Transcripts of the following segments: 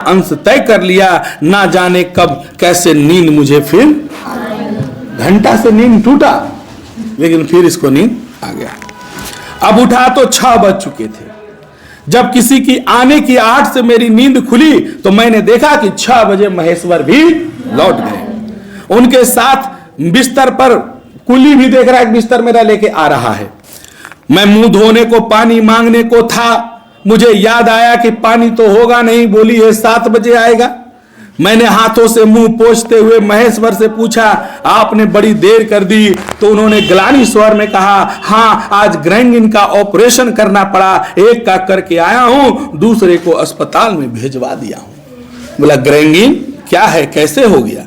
अंश तय कर लिया, ना जाने कब कैसे नींद मुझे फिर। घंटा से नींद टूटा, लेकिन फिर इसको नींद आ गया। अब उठा तो 6 बज चुके थे। जब किसी की आने की आहट से मेरी नींद खुली तो मैंने देखा कि 6 बजे महेश्वर भी लौट गए। उनके साथ बिस्तर पर कुली भी देख रहा है, बिस्तर मेरा लेके आ रहा है। मैं मुंह धोने को पानी मांगने को था, मुझे याद आया कि पानी तो होगा नहीं, बोली है 7 बजे आएगा। मैंने हाथों से मुंह पोंछते हुए महेश्वर से पूछा, आपने बड़ी देर कर दी। तो उन्होंने ग्लानि स्वर में कहा, हाँ आज ग्रैंगिन का ऑपरेशन करना पड़ा, एक का करके आया हूं, दूसरे को अस्पताल में भेजवा दिया हूं। बोला ग्रैंगिन क्या है, कैसे हो गया?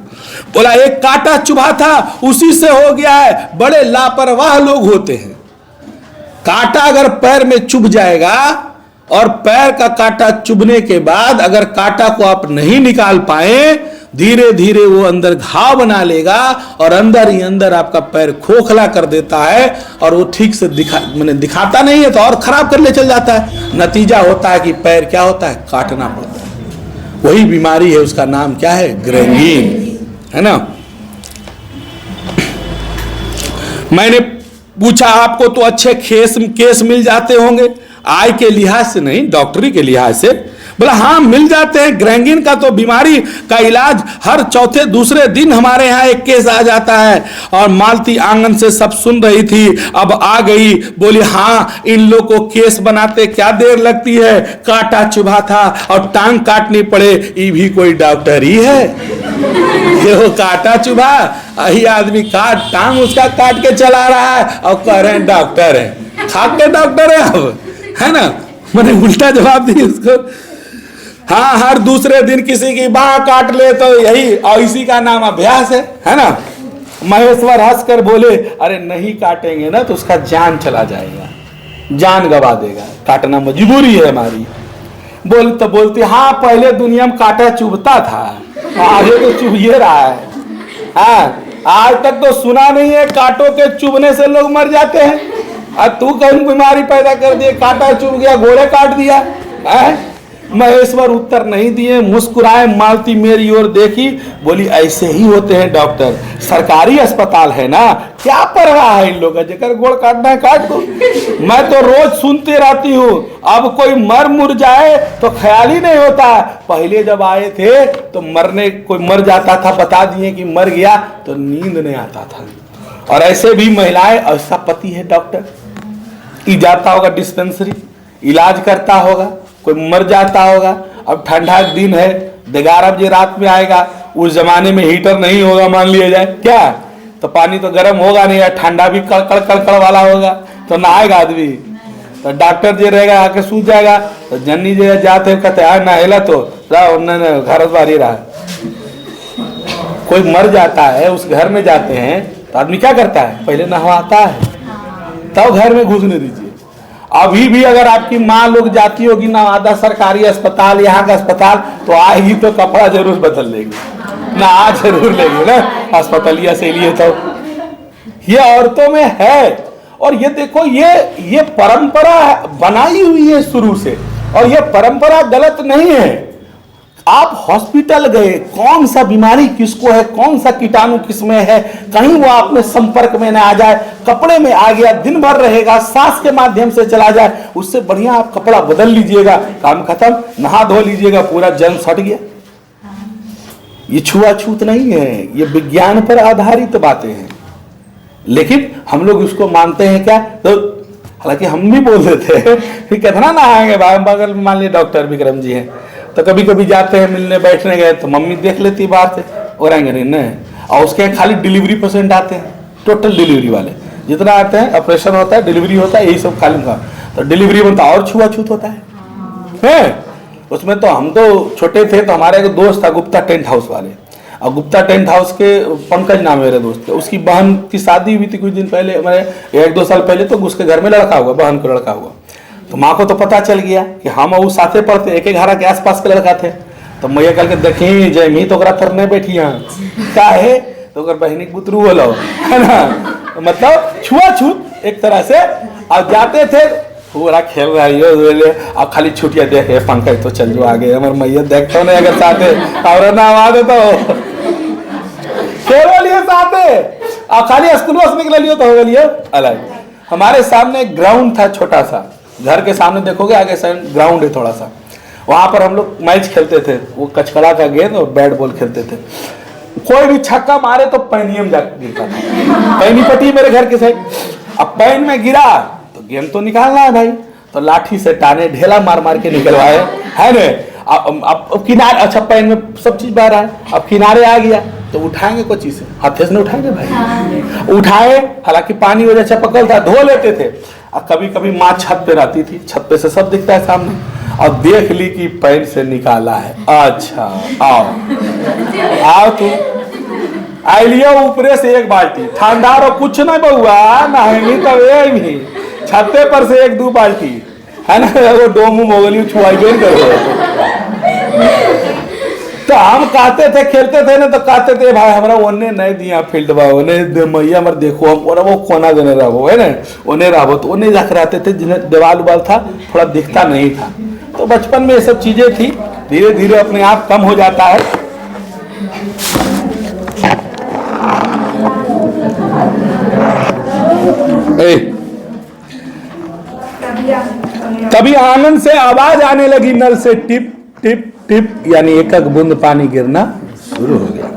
बोला एक कांटा चुभा था, उसी से हो गया है। बड़े लापरवाह लोग होते हैं। कांटा अगर पैर में चुभ जाएगा और पैर का कांटा चुभने के बाद अगर कांटा को आप नहीं निकाल पाए, धीरे धीरे वो अंदर घाव बना लेगा और अंदर ही अंदर आपका पैर खोखला कर देता है और वो ठीक से दिखाता नहीं है तो और खराब कर ले चल जाता है। नतीजा होता है कि पैर क्या होता है, काटना पड़ता है। वही बीमारी है, उसका नाम क्या है, ग्रैंगिन, है ना। मैंने पूछा आपको तो अच्छे केस मिल जाते होंगे, आय के लिहाज से नहीं, डॉक्टरी के लिहाज से। बोला हाँ मिल जाते हैं। ग्रैंगिन का तो बीमारी का इलाज हर चौथे दूसरे दिन हमारे यहाँ एक केस आ जाता है। और मालती आंगन से सब सुन रही थी, अब आ गई, बोली हाँ इन लोग को केस बनाते क्या देर लगती है, कांटा चुभा था और टांग काटनी पड़े, ये भी कोई डॉक्टर ही है? ये वो कांटा चुभा, यही आदमी टांग उसका काट के चला रहा है और कह रहे हैं डॉक्टर है, खाक के डॉक्टर है अब, है ना। मैंने उल्टा जवाब दी उसको। हाँ हर दूसरे दिन किसी की बाह काट ले तो यही, और इसी का नाम अभ्यास है ना। महेश्वर हंस कर बोले, अरे नहीं काटेंगे ना तो उसका जान चला जाएगा, जान गवा देगा, काटना मजबूरी है हमारी। बोलती हाँ पहले दुनिया में कांटा चुभता था, आगे तो चुभ ये रहा है। हाँ आज तक तो सुना नहीं है कांटों के चुभने से लोग मर जाते हैं। अब तू कहीं बीमारी पैदा कर दिए, कांटा चुभ गया, घोड़े काट दिया है? महेश्वर उत्तर नहीं दिए, मुस्कुराए। मालती मेरी ओर देखी, बोली ऐसे ही होते हैं डॉक्टर, सरकारी अस्पताल है ना, क्या परवाह है इन लोगों का, जेकर गोड़ काटना है काट दो। मैं तो रोज सुनते रहती हूँ, अब कोई मर मुर जाए तो ख्याल ही नहीं होता। पहले जब आए थे तो कोई मर जाता था, बता दिए कि मर गया तो नींद नहीं आता था। और ऐसे भी महिलाएं, ऐसा पति है डॉक्टर, जाता होगा डिस्पेंसरी, इलाज करता होगा, कोई मर जाता होगा। अब ठंडा दिन है, 11 बजे रात में आएगा, उस जमाने में हीटर नहीं होगा मान लिया जाए क्या, तो पानी तो गर्म होगा नहीं, ठंडा भी कड़कड़ वाला होगा, तो नहाएगा आदमी। तो डॉक्टर जो रहेगा आके सूझ जाएगा, तो जन्नी जो जाते कहते हैं नहेला तो घर बारी रहा। कोई मर जाता है, उस घर में जाते हैं तो आदमी क्या करता है, पहले नहवाता है तब घर में घुसने दीजिए। अभी भी अगर आपकी माँ लोग जाती होगी नवादा सरकारी अस्पताल, यहाँ का अस्पताल, तो आएगी तो कपड़ा जरूर बदल लेगी ना, आज जरूर लेगी ना अस्पतालिया से लिए। तो ये औरतों में है। और ये देखो ये परंपरा बनाई हुई है शुरू से, और ये परंपरा गलत नहीं है। आप हॉस्पिटल गए, कौन सा बीमारी किसको है, कौन सा कीटाणु किसमें है, कहीं वो आपने संपर्क में न आ जाए, कपड़े में आ गया, दिन भर रहेगा, सांस के माध्यम से चला जाए, उससे बढ़िया आप कपड़ा बदल लीजिएगा, काम खत्म, नहा धो लीजिएगा, पूरा जंग हट गया। ये छुआछूत नहीं है, ये विज्ञान पर आधारित बातें हैं, लेकिन हम लोग उसको मानते हैं क्या। तो हालांकि हम भी बोल देते हैं कि कितना नहाएंगे, बगल में मान लिया डॉक्टर विक्रम जी हैं, तो कभी कभी जाते हैं मिलने बैठने गए तो मम्मी देख लेती बाहर से, और आएंगे नहीं। और उसके खाली डिलीवरी पेशेंट आते हैं, टोटल डिलीवरी वाले जितना आते हैं, ऑपरेशन होता है, डिलीवरी होता है, यही सब खाली का। तो डिलीवरी में तो और छुआछूत होता है। उसमें तो हम तो छोटे थे तो हमारे एक दोस्त था गुप्ता टेंट हाउस वाले, और गुप्ता टेंट हाउस के पंकज नाम मेरे दोस्त थे, उसकी बहन की शादी हुई थी कुछ दिन पहले, हमारे 1-2 साल पहले। तो उसके घर में लड़का हुआ, बहन को लड़का हुआ, तो माँ को तो पता चल गया कि हम वो साथे पढ़ते, एक घर के आसपास के लड़का थे। तो मैया कल के देखी जयमी तो थरने बैठी क्या है, तो बहनी बुतरू बोलो, है ना। तो मतलब छुआछूत एक तरह से। और जाते थे पूरा खेल रही हो बोले अब खाली छुट्टियां देखे पंकज तो चल जो आगे हमारे मैया देखते हो नहीं अगर साथे और ना आवाज तो खेल लिए साथे अब खाली स्कूल बस निकल लियो तो हो गलियो अलग। हमारे सामने एक ग्राउंड था छोटा सा, घर के सामने देखोगे आगे साइड ग्राउंड है थोड़ा सा, वहां पर हम लोग मैच खेलते थे, वो कचकड़ा का गेंद और बैट बॉल खेलते थे। कोई भी छक्का मारे तो पैनियम जाकर गिरता था, पैनी पट्टी मेरे घर के साइड। अब पैन में गिरा तो गेम तो निकालना है भाई, तो लाठी से टाने ढेला मार मार के निकलवाए है ना। अब किनारे, अच्छा पैन में सब चीज बह रहा है, अब किनारे आ गया तो उठाएंगे कोई चीज से, हाथे से नहीं उठाएंगे भाई। उठाए, हालांकि पानी वजह से पकड़ था, धो लेते थे। और कभी कभी माँ छत पे रहती थी, छत पे से सब दिखता है सामने, और देख ली कि पैन से निकाला है। अच्छा आओ आओ तू आइलियो ऊपरे से एक बाल्टी ठंडा और कुछ नहीं बहुआ नहानी तब ये भी छत्ते पर से एक दो बाल्टी है ना, वो डोमू मोगली छुआई गई करो। तो हम कहते थे खेलते थे ना, तो कहते थे भाई हमारा ओने नहीं दिया फील्ड बा, ओने मैया मर देखो हम वो कोना देने रहो है ना, ओने रहो तो ओने जाकर आते थे, जिन्हें दीवाल उबाल था थोड़ा दिखता नहीं था। तो बचपन में ये सब चीजें थी, धीरे धीरे अपने आप कम हो जाता है। तभी आंगन से आवाज आने लगी, नल से टिप टिप टिप, यानी एक एक बूंद पानी गिरना शुरू हो गया।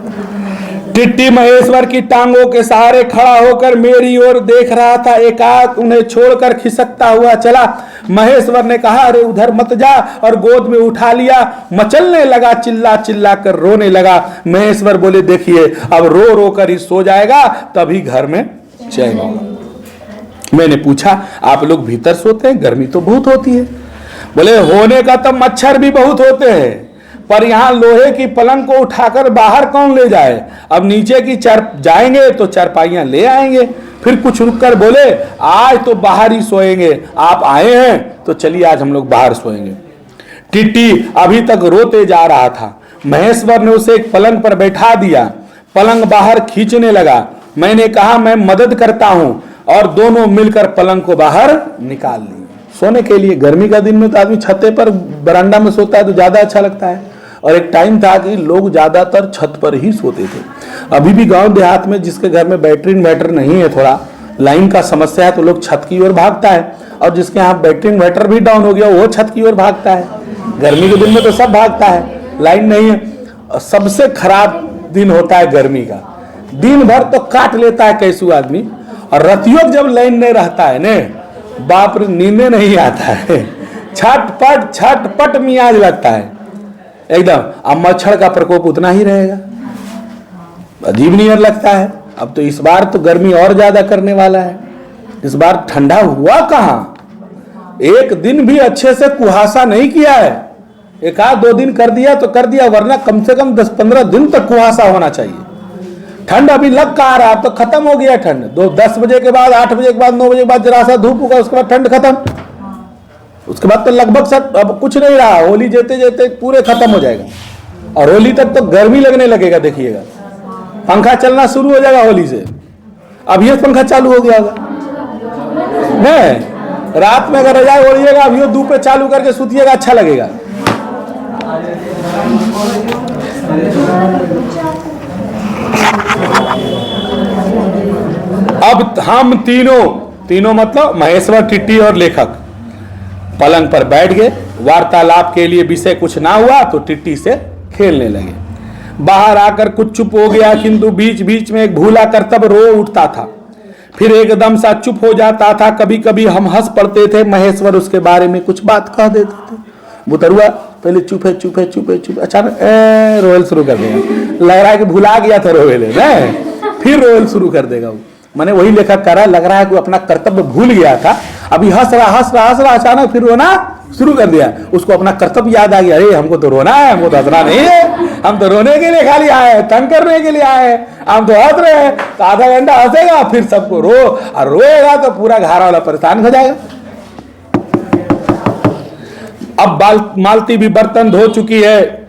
टिट्टी महेश्वर की टांगों के सहारे खड़ा होकर मेरी ओर देख रहा था, एकाएक उन्हें छोड़कर खिसकता हुआ चला। महेश्वर ने कहा अरे उधर मत जा, और गोद में उठा लिया, मचलने लगा, चिल्ला चिल्ला कर रोने लगा। महेश्वर बोले देखिए अब रो रो कर ही सो जाएगा, तभी घर में चैन होगा। मैंने पूछा आप लोग भीतर सोते हैं, गर्मी तो बहुत होती है। बोले होने का तो मच्छर भी बहुत होते हैं, पर यहाँ लोहे की पलंग को उठाकर बाहर कौन ले जाए। अब नीचे की जाएंगे तो चारपाइयां ले आएंगे। फिर कुछ रुककर बोले आज तो बाहर ही सोएंगे, आप आए हैं तो चलिए आज हम लोग बाहर सोएंगे। टिट्टी अभी तक रोते जा रहा था। महेश्वर ने उसे एक पलंग पर बैठा दिया, पलंग बाहर खींचने लगा। मैंने कहा मैं मदद करता हूं, और दोनों मिलकर पलंग को बाहर निकाल ली। सोने के लिए गर्मी का दिन में तो आदमी छत्ते पर बरामदा में सोता है तो ज्यादा अच्छा लगता है, और एक टाइम था कि लोग ज्यादातर छत पर ही सोते थे। अभी भी गांव देहात में जिसके घर में बैटरी इन्वर्टर नहीं है, थोड़ा लाइन का समस्या है, तो लोग छत की ओर भागता है, और जिसके यहाँ बैटरी इन्वर्टर भी डाउन हो गया वो छत की ओर भागता है। गर्मी के दिन में तो सब भागता है, लाइन नहीं है। सबसे खराब दिन होता है गर्मी का, दिन भर तो काट लेता है कैसू आदमी, और रतियों जब लाइन नहीं रहता है ने बाप रे नींदे नहीं आता है, छटपट छटपट मियाज लगता है एकदम। अब मच्छर का प्रकोप उतना ही रहेगा, अजीब नियर लगता है। अब तो इस बार तो गर्मी और ज्यादा करने वाला है। इस बार ठंडा हुआ कहाँ, एक दिन भी अच्छे से कुहासा नहीं किया है। एक आध दो दिन कर दिया तो कर दिया, वरना कम से कम 10-15 दिन तक कुहासा होना चाहिए। ठंड अभी लग का आ रहा, अब तो खत्म हो गया ठंड। 10 बजे के बाद, 8 बजे के बाद, 9 बजे के बाद जरा सा धूप होगा, उसके बाद ठंड खत्म। उसके बाद तो लगभग सब अब कुछ नहीं रहा, होली जेते जेते पूरे खत्म हो जाएगा, और होली तक तो गर्मी लगने लगेगा। देखिएगा पंखा चलना शुरू हो जाएगा होली से। अभी पंखा चालू हो गया होगा नहीं, रात में अगर रजाई ओढ़िएगा अभी धूप पे चालू करके सुतिएगा, अच्छा लगेगा। अब हम तीनों मतलब महेश्वर, टिट्टी और लेखक पलंग पर बैठ गए। वार्तालाप के लिए विषय कुछ ना हुआ तो टिट्टी से खेलने लगे। बाहर आकर कुछ चुप हो गया, किंतु बीच बीच में एक भूला करतब रो उठता था, फिर एकदम सा चुप हो जाता था। कभी कभी हम हंस पड़ते थे, महेश्वर उसके बारे में कुछ बात कह देते थे। बुतरुआ पहले चुप है चुप है चुप है चुप, अचानक रोयल शुरू कर देगा, लग रहा है कि भुला गया था रोयल है, फिर रोयल शुरू कर देगा वो। मैंने वही लेखक कह रहा है, लग रहा है कि अपना कर्तव्य भूल गया था, अभी हंस रहा अचानक फिर रोना शुरू कर दिया। उसको अपना कर्तव्य याद आ गया, अरे हमको तो रोना है, हमको तो हंसना नहीं है, हम तो रोने के लिए खाली आए हैं, तंग करने के लिए आए हैं, हम तो हंस रहे हैं। तो आधा घंटा हंसेगा, फिर सबको और रोएगा तो पूरा घर वाला परेशान हो जाएगा। अब मालती भी बर्तन धो चुकी है।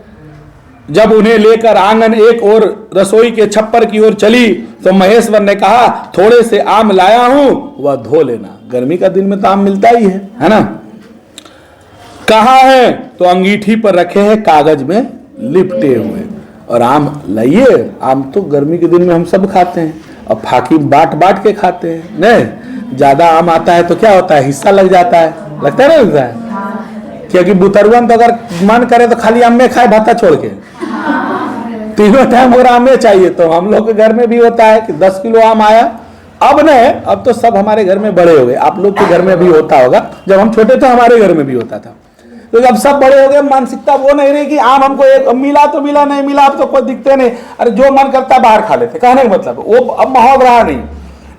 जब उन्हें लेकर आंगन एक और रसोई के छप्पर की ओर चली तो महेश्वर ने कहा थोड़े से आम लाया हूं, वह धो लेना। गर्मी का दिन में तो आम मिलता ही है ना। कहाँ है? तो अंगीठी पर रखे हैं कागज में लिपटे हुए। और आम लाइए, आम तो गर्मी के दिन में हम सब खाते हैं और फाकी बांट बांट के खाते हैं। नहीं, ज्यादा आम आता है तो क्या होता है, हिस्सा लग जाता है, लगता है ना, लगता है। क्योंकि बुतरुआ तो अगर मन करे तो खाली आम में खाए भाता छोड़ के, तीनों टाइम अगर आम में चाहिए। तो हम लोग के घर में भी होता है कि 10 किलो आम आया। अब नहीं, अब तो सब हमारे घर में बड़े हो गए। आप लोग के घर में भी होता होगा, जब हम छोटे थे हमारे घर में भी होता था। तो अब सब बड़े हो गए, मानसिकता वो नहीं रही कि आम हमको एक मिला तो मिला, नहीं मिला अब तो कोई दिखते नहीं, अरे जो मन करता बाहर खा लेते। कहने का मतलब वो अब माहौल रहा नहीं।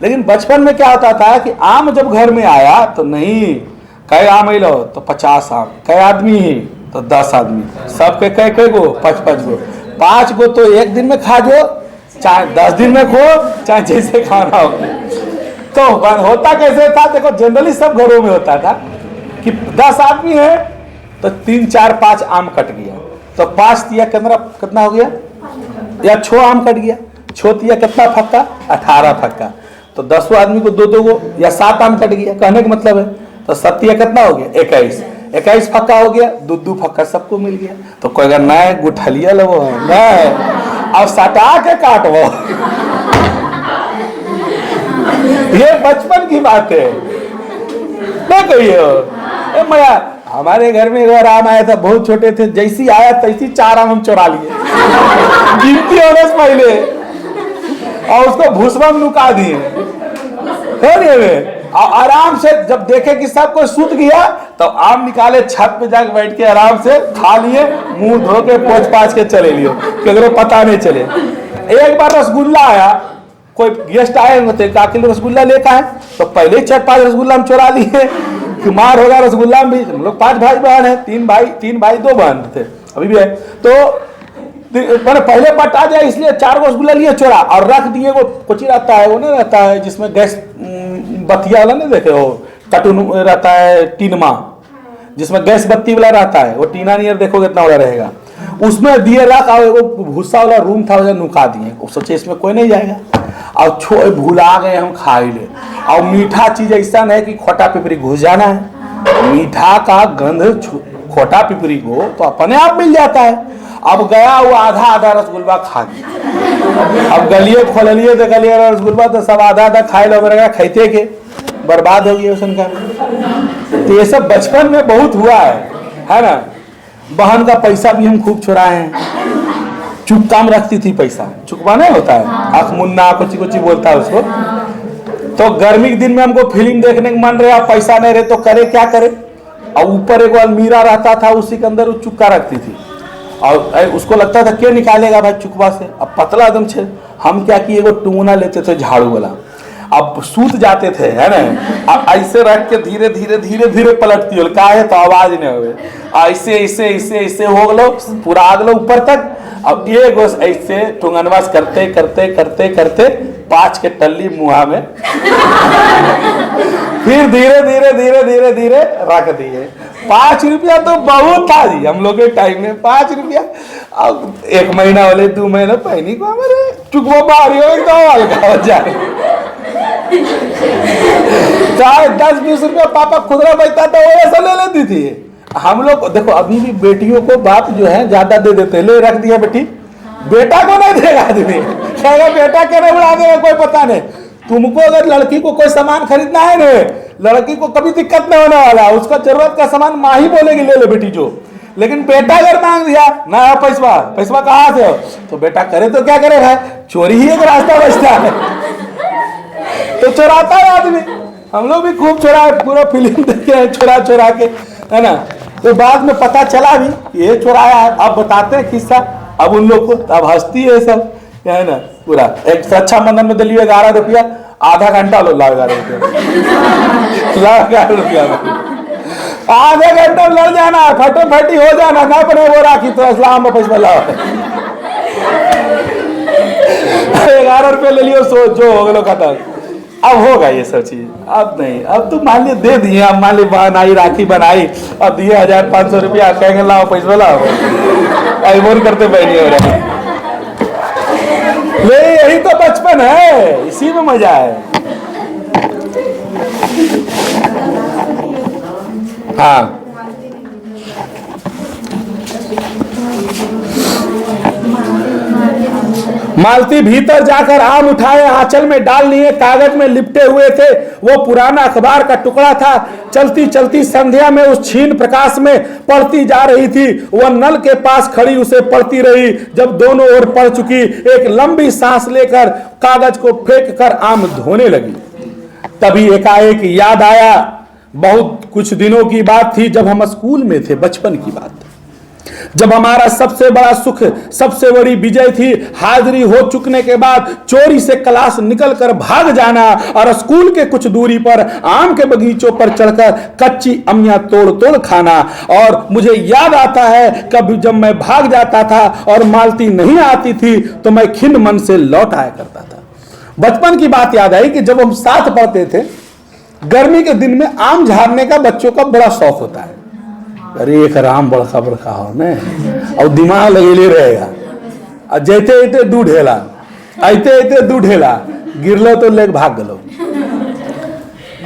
लेकिन बचपन में क्या होता था कि आम जब घर में आया तो नहीं, कई आम लो तो 50 आम, कई आदमी ही तो 10 आदमी, सबके कई कई गो 5-5 गो, 5 गो तो एक दिन में खा जो, चाहे 10 दिन में खो, चाहे जैसे खाना हो। तो होता कैसे था, देखो जनरली सब घरों में होता था कि 10 आदमी है तो 3, 4, 5 आम कट गया, तो 5 तिया कितना हो गया, या 6 आम कट गया, 6 तिया कितना फक्का, 18 फक्का। तो 10 आदमी को 2-2 गो या 7 आम कट गया। कहने का मतलब है तो 7 तिया कितना हो गया, 21 फक्का हो गया, 2-2 फक्का सबको मिल गया। तो कोई अगर नए गुठलिया लो नहीं, अब सटा के काटो। ये बचपन की बात है ना। कहिए मया, हमारे घर में एक बार आम आया था, बहुत छोटे थे, जैसी आया तैसी 4 आम हम चुरा लिए गिनती होने से पहले, और उसको भूसवा में नुका दिए। आराम से जब देखे कि सब कोई सूत गया तो आम निकाले, छत पे जाकर बैठ के आराम से खा लिए, मुंह धो के पोंछ पाछ के चले लिए, क्योंकि पता नहीं चले। एक बार रसगुल्ला आया, कोई गेस्ट आए होते, का किलो रसगुल्ला लेकर आए, तो पहले ही 4-5 रसगुल्ला हम चुरा लिए। मार होगा रसगुल्ला में भी। हम लोग 5 भाई बहन है, 3 भाई 2 बहन थे, अभी भी है। तो मैंने पहले बटा जाए इसलिए 4 रसगुल्ला लिए चोरा और रख दिए। वो कुछ रहता है, वो नहीं रहता है जिसमें गैस बत्तिया वाला नहीं देखे हो, कार्टून रहता है टीनमा, जिसमें गैस बत्ती वाला रहता है, वो टीना नियर देखोगे इतना वाला रहेगा, उसमें दिए रख। और वो भूसा वाला रूम था, वजह नुका दिए, सोचे इसमें कोई नहीं जाएगा। और भूला गए हम खा ही ले। और मीठा चीज ऐसा है कि खोटा पिपरी घुस जाना है, मीठा का गंध खोटा पिपरी को तो अपने आप मिल जाता है। अब गया वो आधा रसगुल्ला खा गया। अब गलिए खोलिए तो गलिए रसगुल्ला तो सब आधा खाए लो, खाते के बर्बाद हो गया उसका। तो ये सब बचपन में बहुत हुआ है ना। बहन का पैसा भी हम खूब चुराए हैं। चुपका में रखती थी पैसा, चुकवा नहीं होता है, आँख मुन्ना कुछ बोलता है उसको। तो गर्मी के दिन में हमको फिल्म देखने का मन रहा, पैसा नहीं रहे तो करे क्या करे। और ऊपर एक अलमीरा रहता था, उसी के अंदर वो चुक्का रखती थी। और उसको लगता था क्यों निकालेगा भाई चुकवा से। अब पतला एकदम छे, हम क्या किए, वो टूना लेते थे झाड़ू वाला, अब सूत जाते थे है ना। अब ऐसे रख के धीरे धीरे पलटती हो, का है तो आवाज नहीं हुए, ऐसे हो गलो पूरा आ गलो ऊपर तक। अब एक ऐसे टुंगनवास करते 5 के टल्ली मुहा में फिर धीरे रख दिए। 5 रुपया तो बहुत था जी हम लोग के टाइम में। 5 रुपया अब 1 महीना वाले 2 महीना पहनी को हमारे चुकवा बाहरी हो एकदम हल्का हो जाए। चाहे 10-20 रुपया पापा खुदरा बचता था वो ऐसा ले लेती थी। हम लोग देखो अभी भी बेटियों को बात जो है ज्यादा दे देते, ले रख दिया बेटी, बेटा को नहीं देगा आदमी, कहेगा बेटा क्या नहीं उड़ा देगा कोई पता नहीं। तुमको अगर लड़की को कोई सामान खरीदना है ना, लड़की को कभी दिक्कत नहीं होने वाला, उसका जरूरत का सामान माँ ही बोलेगी ले लो बेटी जो। लेकिन बेटा अगर मांग दिया ना पैसा कहाँ से हो, तो बेटा करे तो क्या करे भाई, चोरी ही एक रास्ता बचता है तो चुराता है आदमी। हम लोग भी खूब चुराए, पूरा फिल्म देखे हैं चुरा के है ना। तो बाद में पता चला भी ये चुराया है, अब बताते हैं किस्सा अब उन लोग को, अब हंसती है सब है ना। पूरा एक अच्छा मंदन में दिल्ली 11 रुपया, आधा घंटा लो ला 11 रुपया आधे घंटे में लड़ जाना, फटोफटी हो जाना, ना बने वो राखी तो इस्लाम में पैसा लाओ 11 रुपये ले लियो, सो जो हो गलो खत्म। अब होगा ये सब चीज, अब नहीं। अब तो मान ली दे दिए, अब मान ली बहन आई राखी बनाई, अब दिए 1500 रुपया, कहेंगे लाओ पैसा लाओ, ऐमोन करते बैठे हो रहे। ले यही तो बचपन है, इसी में मजा है। हाँ, मालती भीतर जाकर आम उठाए, आंचल में डाल लिए, कागज में लिपटे हुए थे। वो पुराना अखबार का टुकड़ा था। चलती चलती संध्या में उस क्षीण प्रकाश में पढ़ती जा रही थी। वह नल के पास खड़ी उसे पढ़ती रही। जब दोनों ओर पढ़ चुकी, एक लंबी सांस लेकर कागज को फेंक कर आम धोने लगी। तभी एकाएक याद आया, बहुत कुछ दिनों की बात थी, जब हम स्कूल में थे, बचपन की बात, जब हमारा सबसे बड़ा सुख, सबसे बड़ी विजय थी हाजिरी हो चुकने के बाद चोरी से क्लास निकलकर भाग जाना और स्कूल के कुछ दूरी पर आम के बगीचों पर चढ़कर कच्ची अमियां तोड़ तोड़ खाना। और मुझे याद आता है कभी जब मैं भाग जाता था और मालती नहीं आती थी तो मैं खिन्न मन से लौट आया करता था। बचपन की बात याद आई कि जब हम साथ पढ़ते थे, गर्मी के दिन में आम झाड़ने का बच्चों का बड़ा शौक होता है। अरे एक आम बड़का बड़का हो ने और दिमाग लगेले रहेगा, और जैते अते दू ढेला, अते अते दू ढेला, गिरलो तो लेके भाग गलो।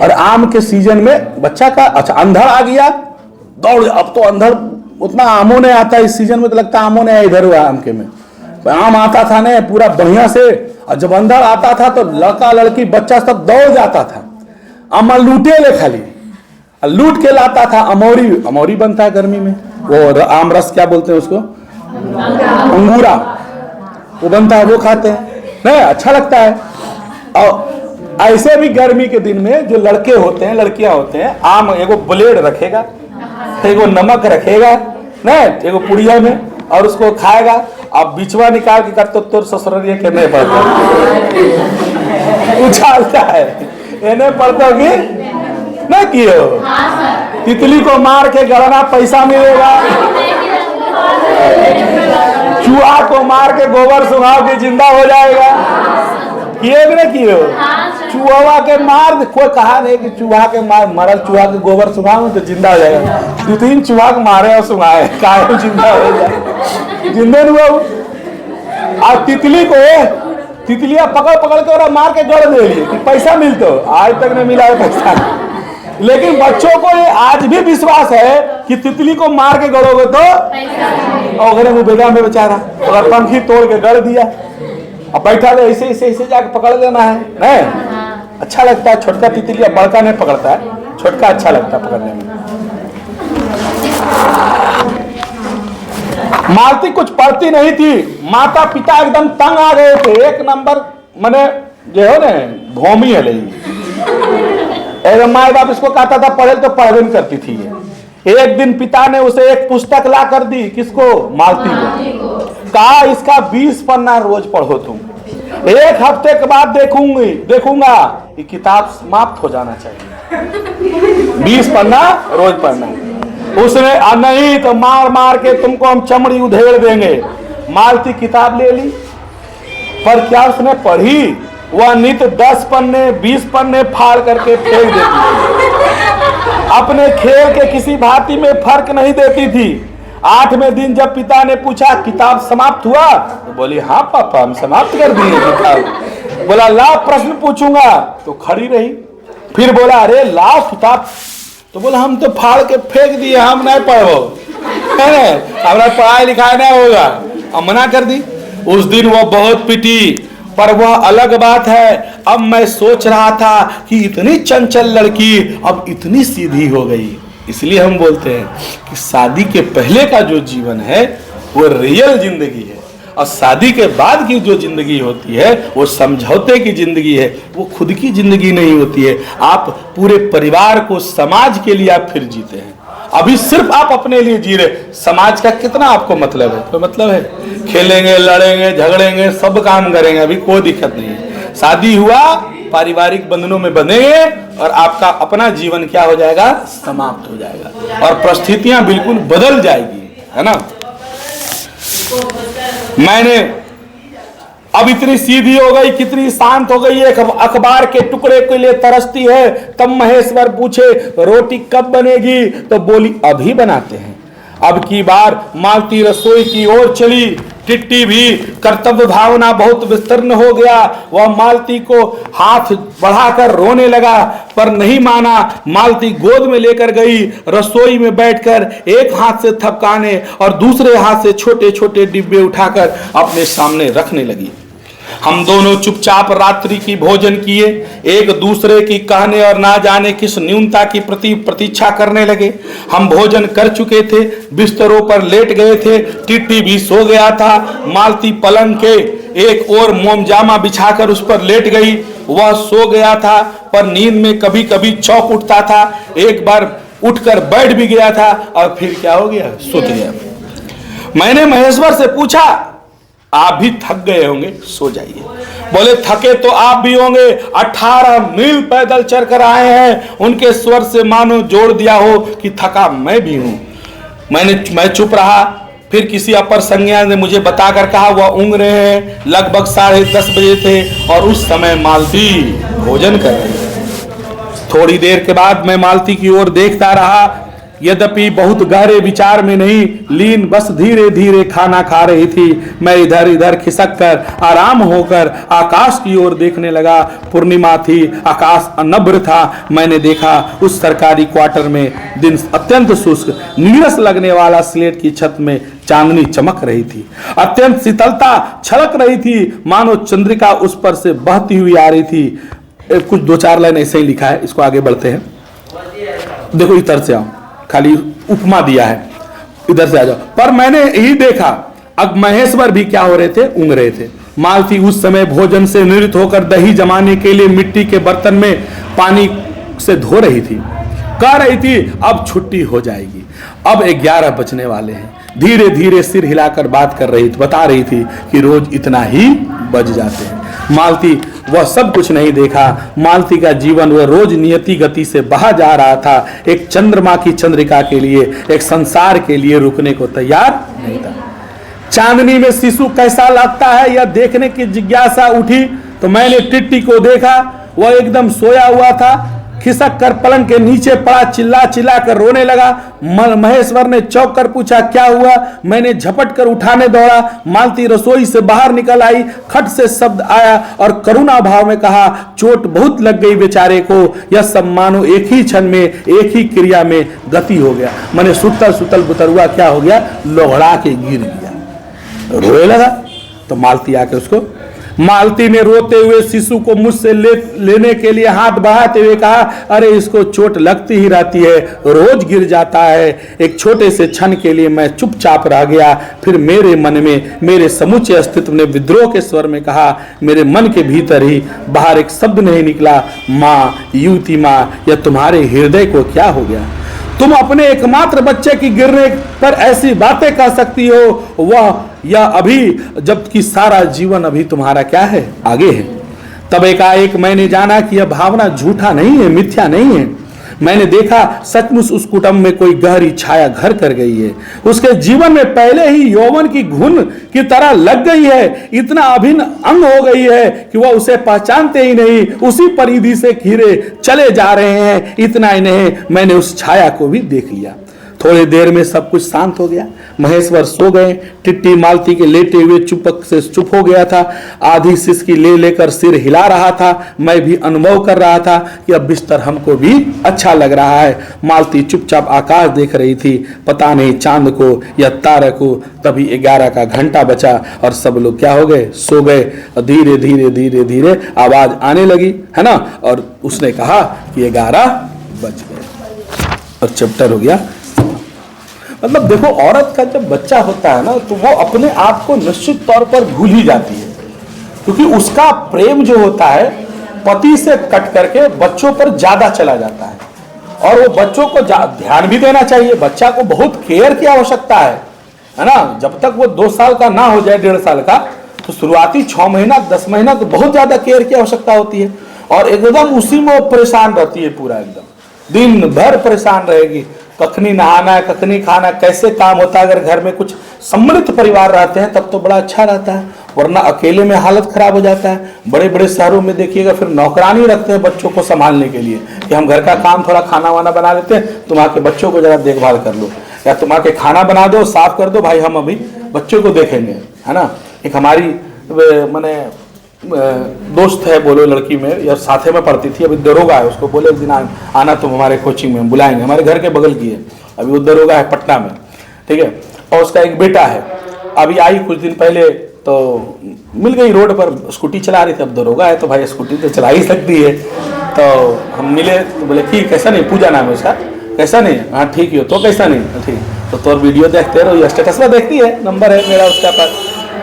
और आम के सीजन में बच्चा का अच्छा अंधड़ आ गया, दौड़। अब तो अंधड़ उतना आमों ने आता है इस सीजन में, तो लगता है आमों ने इधर हुआ। आम के में आम आता था ने पूरा बढ़िया से, और जब अंधड़ आता था तो लड़का लड़की बच्चा सब दौड़ जाता था। आम लूटे ले खाली, लूट के लाता था। अमौरी, अमौरी बनता है गर्मी में, वो आम रस क्या बोलते हैं उसको, अंगूरा, वो बनता है, वो खाते हैं, नहीं अच्छा लगता है। और ऐसे भी गर्मी के दिन में जो लड़के होते हैं, लड़कियां होते हैं, आम एगो ब्लेड रखेगा, एगो नमक रखेगा नहीं, एगो पुड़िया में, और उसको खाएगा। अब बिचवा निकाल के कर तो तोर ससुरिया के नहीं पड़ता, उछालता है, इन्हें पड़ता कि नहीं किए। तितली को मार के गड़ना पैसा मिलेगा, चूहा को मार के गोबर सुंघाव के जिंदा हो जाएगा। किए कि नहीं किए? चूहा के मार, कोई कहा नहीं कि चूहा के मार, मरल चूहा के गोबर सुंघाव तो जिंदा हो जाएगा। 2-3 चूहा को मारे और सुंघाए, काहे जिंदा हो जाए, जिंदे नहीं हुआ। और तितली को, तितलियां पकड़ पकड़ के और मार के गड़ दे लिए कि पैसा मिलता, आज तक नहीं मिला है पैसा। लेकिन बच्चों को ये आज भी विश्वास है कि तितली को मार के गड़ोगे तो अगर वो बेगा में बेचारा, अगर पंखी तोड़ के गड़ दिया और बैठा तो ऐसे ऐसे ऐसे जाके पकड़ लेना है, नहीं अच्छा लगता है। छोटका तितलिया बड़का नहीं पकड़ता है, छोटका अच्छा लगता है पकड़ने में। मालती कुछ पढ़ती नहीं थी, माता पिता एकदम तंग आ गए थे। एक नंबर मने जो है ना भूमि है माँ बाप इसको कहता था पढ़े तो पढ़ नहीं करती थी ये। एक दिन पिता ने उसे एक पुस्तक ला कर दी, किसको? मालती को। कहा इसका 20 पन्ना रोज पढ़ो तुम, 1 हफ्ते के बाद देखूंगा ये किताब समाप्त हो जाना चाहिए। 20 पन्ना रोज पढ़ना। उसने नहीं तो मार मार के तुमको हम चमड़ी उधेड़ देंगे। मालती किताब ले ली, पर क्या उसने पढ़ी? वह नित 10 पन्ने 20 पन्ने फाड़ करके फेंक देती, अपने खेल के किसी भांति में फर्क नहीं देती थी। 8वें दिन जब पिता ने पूछा किताब समाप्त हुआ, तो बोली हाँ पापा हम समाप्त कर दिए किताब। बोला लाओ प्रश्न पूछूंगा, तो खड़ी रही। फिर बोला अरे लाओ किताब, तो बोला हम तो फाड़ के फेंक दिए, हम नहीं पढ़ो, हमारा पढ़ाई लिखाई नहीं होगा, हम मना कर दी। उस दिन वो बहुत पिटी, पर वह अलग बात है। अब मैं सोच रहा था कि इतनी चंचल लड़की अब इतनी सीधी हो गई। इसलिए हम बोलते हैं कि शादी के पहले का जो जीवन है वो रियल जिंदगी है, और शादी के बाद की जो जिंदगी होती है वो समझौते की जिंदगी है, वो खुद की जिंदगी नहीं होती है। आप पूरे परिवार को, समाज के लिए आप फिर जीते हैं। अभी सिर्फ आप अपने लिए जी रहे, समाज का कितना आपको मतलब है? कोई मतलब है? खेलेंगे, लड़ेंगे, झगड़ेंगे, सब काम करेंगे, अभी कोई दिक्कत नहीं है। शादी हुआ, पारिवारिक बंधनों में बंधेंगे और आपका अपना जीवन क्या हो जाएगा? समाप्त हो जाएगा, और परिस्थितियां बिल्कुल बदल जाएगी, है ना। मैंने अब इतनी सीधी हो गई, कितनी शांत हो गई, एक अखबार के टुकड़े के लिए तरसती है। तब महेश्वर पूछे रोटी कब बनेगी? तो बोली अभी बनाते हैं। अब की बार मालती रसोई की ओर चली, टिट्टी भी कर्तव्य भावना बहुत विस्तीर्ण हो गया। वह मालती को हाथ बढ़ाकर रोने लगा, पर नहीं माना। मालती गोद में लेकर गई, रसोई में बैठकर एक हाथ से थपकाने और दूसरे हाथ से छोटे छोटे डिब्बे उठाकर अपने सामने रखने लगी। हम दोनों चुपचाप रात्रि की भोजन किए, एक दूसरे की कहने और ना जाने किस न्यूनता की प्रतीक्षा करने लगे। हम भोजन कर चुके थे, बिस्तरों पर लेट गए थे, टिट्टी भी सो गया था। मालती पलंग के एक ओर मोमजामा बिछाकर उस पर लेट गई। वह सो गया था, पर नींद में कभी कभी चौंक उठता था। एक बार उठकर बैठ भी गया था और फिर क्या हो गया, सुत गया। मैंने महेश्वर से पूछा, आप भी थक गए होंगे, सो जाइए। बोले, थके तो आप भी होंगे, 18 मील पैदल चल कर आए हैं। उनके स्वर से मानो जोड़ दिया हो कि थका मैं भी हूं। मैं चुप रहा। फिर किसी अपर संज्ञा ने मुझे बताकर कहा, वह ऊँग रहे हैं। लगभग 10:30 बजे थे और उस समय मालती भोजन कर रही थी। थोड़ी देर के बाद मैं मालती की ओर देखता रहा, यद्यपि बहुत गहरे विचार में नहीं, लीन बस धीरे धीरे खाना खा रही थी। मैं इधर इधर खिसक कर आराम होकर आकाश की ओर देखने लगा। पूर्णिमा थी, आकाश अनभ्र था। मैंने देखा उस सरकारी क्वार्टर में दिन अत्यंत शुष्क, नीरस लगने वाला स्लेट की छत में चांदनी चमक रही थी। अत्यंत शीतलता छलक रही थी, मानो चंद्रिका उस पर से बहती हुई आ रही थी। कुछ 2-4 लाइन ऐसे ही लिखा है, इसको आगे बढ़ते हैं। देखो इधर से आओ, खाली उपमा दिया है, इधर से आ जाओ। पर मैंने यही देखा, अब महेश्वर भी क्या हो रहे थे, ऊँग रहे थे। मालती उस समय भोजन से निवृत्त होकर दही जमाने के लिए मिट्टी के बर्तन में पानी से धो रही थी। कह रही थी अब छुट्टी हो जाएगी, अब 11 बजने वाले हैं। धीरे धीरे सिर हिलाकर बात कर रही थी, बता रही थी कि रोज इतना ही बज जाते हैं। मालती वह सब कुछ नहीं देखा। मालती का जीवन वह रोज नियति गति से बहा जा रहा था। एक चंद्रमा की चंद्रिका के लिए, एक संसार के लिए रुकने को तैयार नहीं था। चांदनी में शिशु कैसा लगता है यह देखने की जिज्ञासा उठी तो मैंने टिट्टी को देखा। वह एकदम सोया हुआ था, खिसक कर पलंग के नीचे पड़ा, चिल्ला चिल्ला कर रोने लगा। महेश्वर ने चौंक कर पूछा, क्या हुआ? मैंने झपट कर उठाने दौड़ा। मालती रसोई से बाहर निकल आई। खट से शब्द आया और करुणा भाव में कहा, चोट बहुत लग गई बेचारे को। यह सब मानो एक ही क्षण में, एक ही क्रिया में गति हो गया। मैंने सुतल सुतल बुतरुआ क्या हो गया, लोहड़ा के गिर गया, रोए लगा। तो मालती आके उसको, मालती ने रोते हुए शिशु को मुझसे लेने के लिए हाथ बढ़ाते हुए कहा, अरे इसको चोट लगती ही रहती है, रोज गिर जाता है। एक छोटे से क्षण के लिए मैं चुपचाप रह गया। फिर मेरे मन में, मेरे समूचे अस्तित्व ने विद्रोह के स्वर में कहा, मेरे मन के भीतर ही बाहर एक शब्द नहीं निकला, माँ, युवती माँ, यह तुम्हारे हृदय को क्या हो गया? तुम अपने एकमात्र बच्चे की गिरने पर ऐसी बातें कह सकती हो, वह या अभी, जबकि सारा जीवन अभी तुम्हारा क्या है, आगे है। तब एकाएक मैंने जाना कि यह भावना झूठा नहीं है, मिथ्या नहीं है। मैंने देखा सचमुच उस कुटुंब में कोई गहरी छाया घर कर गई है। उसके जीवन में पहले ही यौवन की घुन की तरह लग गई है। इतना अभिन्न अंग हो गई है कि वह उसे पहचानते ही नहीं, उसी परिधि से घिरे चले जा रहे हैं। इतना ही नहीं, मैंने उस छाया को भी देख लिया। थोड़ी देर में सब कुछ शांत हो गया। महेश्वर सो गए। टिट्टी मालती के लेटे हुए चुपक से चुप हो गया था। आधी सिसकी ले लेकर सिर हिला रहा था। मैं भी अनुभव कर रहा था कि अब बिस्तर हमको भी अच्छा लग रहा है। मालती चुपचाप आकाश देख रही थी, पता नहीं चांद को या तारे को। तभी 11 का घंटा बचा और सब लोग क्या हो गए, सो गए। धीरे धीरे धीरे धीरे आवाज आने लगी, है ना, और उसने कहा कि 11 बज गए और चैप्टर हो गया। मतलब देखो, औरत का जब बच्चा होता है ना, तो वो अपने आप को निश्चित तौर पर भूल ही जाती है, क्योंकि उसका प्रेम जो होता है पति से कट करके बच्चों पर ज्यादा चला जाता है। और वो बच्चों को ध्यान भी देना चाहिए। बच्चा को बहुत केयर की आवश्यकता है ना। जब तक वो 2 साल का ना हो जाए, 1.5 साल का, तो शुरुआती 6 महीना 10 महीना तो बहुत ज्यादा केयर की आवश्यकता होती है। और एकदम उसी में वो परेशान रहती है, पूरा एकदम दिन भर परेशान रहेगी। कखनी नहाना है, कखनी खाना, कैसे काम होता है। अगर घर में कुछ सम्मिलित परिवार रहते हैं तब तो बड़ा अच्छा रहता है, वरना अकेले में हालत खराब हो जाता है। बड़े बड़े शहरों में देखिएगा, फिर नौकरानी रखते हैं बच्चों को संभालने के लिए कि हम घर का काम थोड़ा खाना वाना बना लेते हैं, तुम आके बच्चों को जरा देखभाल कर लो, या तुम आके खाना बना दो, साफ कर दो, भाई हम अभी बच्चों को देखेंगे। है ना। एक हमारी मैंने दोस्त है बोलो लड़की में, या साथे में पढ़ती थी, अभी दरोगा है, उसको बोले एक दिन आना तुम हमारे कोचिंग में, बुलाएंगे, हमारे घर के बगल की है, अभी वो दरोगा है पटना में, ठीक है। और उसका एक बेटा है, अभी आई कुछ दिन पहले, तो मिल गई रोड पर, स्कूटी चला रही थी, अब दरोगा है तो भाई स्कूटी तो चला ही सकती है। तो हम मिले तो बोले कि कैसा नहीं, पूजा नाम है उसका, कैसा नहीं, हाँ ठीक ही हो, तो कैसा नहीं, ठीक तो वीडियो देखते रहो, स्टेटस में देखती है, नंबर है मेरा उसका पास,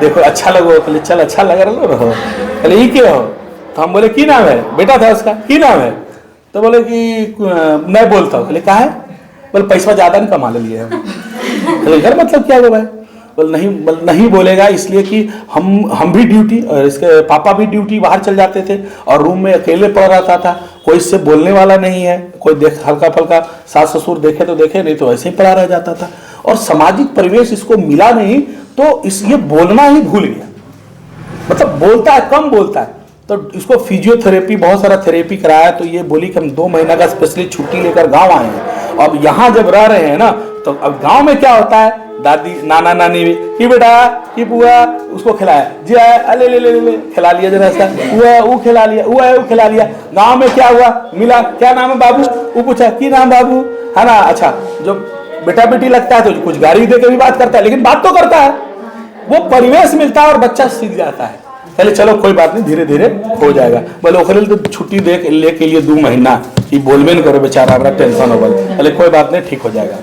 देखो अच्छा लगो, कहले चल अच्छा लग रहो, कहले ये क्यों हो, तो हम बोले की नाम है, बेटा था उसका, की नाम है, तो बोले कि मैं बोलता हूँ, कहले कहा है, बोले पैसा ज़्यादा नहीं कमा लिए हम, घर मतलब क्या हुआ है, बोल नहीं बोलेगा, इसलिए कि हम भी ड्यूटी, और इसके पापा भी ड्यूटी बाहर चल जाते थे, और रूम में अकेले पड़ रहता था, कोई इससे बोलने वाला नहीं है, कोई देख हल्का फल्का सास ससुर देखे तो देखे, नहीं तो ऐसे ही पड़ा रह जाता था, और सामाजिक परिवेश इसको मिला नहीं, तो ये बोलना ही भूल गया, मतलब बोलता है, कम बोलता है। तो इसको फिजियोथेरेपी, बहुत सारा थेरेपी कराया, तो ये बोली कि हम 2 महीना का स्पेशली छुट्टी लेकर गांव आए हैं। अब यहाँ जब रह रहे हैं ना, तो अब गांव में क्या होता है, दादी नाना नानी भी कि बेटा कि बुआ, उसको खिलाया जी, अले ले ले ले खिला लिया जरा सा, वो खिला लिया, वो खिला लिया। गांव में क्या हुआ, मिला, क्या नाम है बाबू, वो पूछा कि नाम बाबू, है ना, अच्छा जो बेटा बेटी लगता है तो कुछ गाड़ी दे के भी बात करता है, लेकिन बात तो करता है, वो परिवेश मिलता है और बच्चा सीख जाता है। पहले चलो कोई बात नहीं, धीरे धीरे हो जाएगा। बोले ओखरे तो छुट्टी दे ले के लिए 2 महीना कि बोलबे नहीं करो बेचारा, बड़ा टेंशन हो गल, पहले कोई बात नहीं, ठीक हो जाएगा।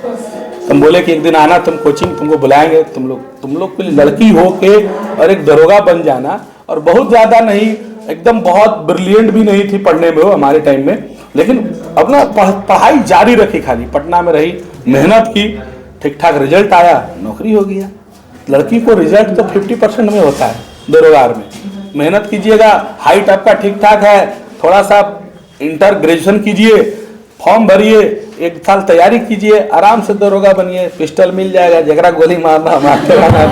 तुम बोले कि एक दिन आना तुम कोचिंग, तुमको बुलाएंगे, तुम लोग के लिए लड़की हो के और एक दरोगा बन जाना, और बहुत ज़्यादा नहीं, एकदम बहुत ब्रिलियंट भी नहीं थी पढ़ने में वो हमारे टाइम में, लेकिन अपना पढ़ाई जारी रखी, खाली पटना में रही, मेहनत की, ठीक ठाक रिजल्ट आया, नौकरी हो गया। लड़की को रिजल्ट तो 50% में होता है दरोगार में, मेहनत कीजिएगा, हाइट आपका ठीक ठाक है, थोड़ा सा इंटर ग्रेजुएशन कीजिए, फॉर्म भरिए, 1 साल तैयारी कीजिए, आराम से दरोगा बनिए, पिस्टल मिल जाएगा, जगरा गोली मारना मारते रहना।